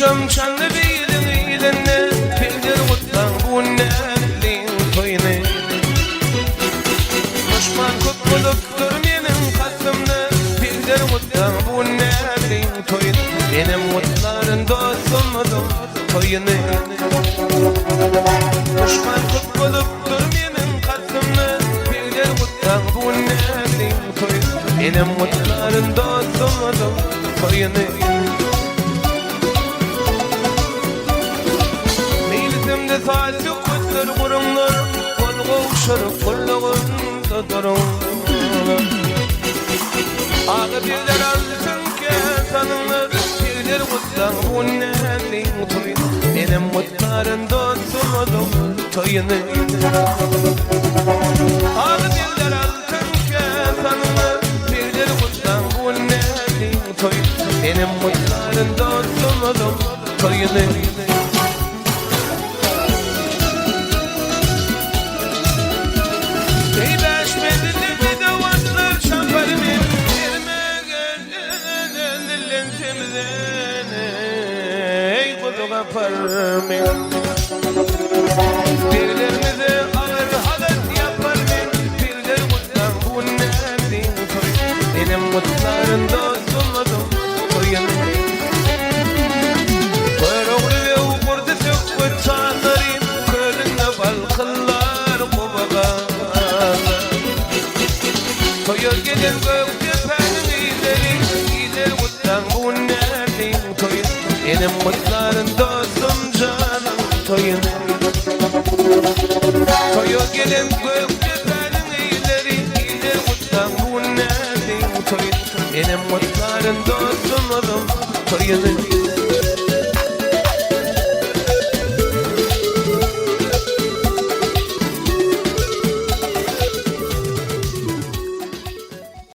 Şam şanlı bilin ilenle Bildir kutlan bu neflin toyunu Düşman kutbuluktur benim kalbimde Bildir kutlan bu neflin toyunu Benim mutların dostumudum toyunu Düşman kutbuluktur benim kalbimde Bildir kutlan bu neflin toyunu Benim mutların dostumudum toyunu Saati kutlar kurumlar Kolga uçarıp kullağında durun Ağı birler alsın kesanlar Birler kutlar bu neflin toyunu Benim mutların dostumudum toyunu Ağı birler alsın kesanlar Birler kutlar bu neflin toyunu Benim mutların dostumudum toyunu Birilerimize alır halet yapar mı? Birileri mutlan bu neflin toyunu Benim mutların dostumudum toyunu Kuyruğlu ve ukurdu söküp çağlarım Kölünde balkınlar kubağalar Toyur gelen göktepenin ileri Gider mutlan bu neflin toyunu Benim mutların dostum canım toyunu Toyu gelin göktepenin ileri Gider mutlan bu neflin toyunu Benim mutların dostumudum toyunu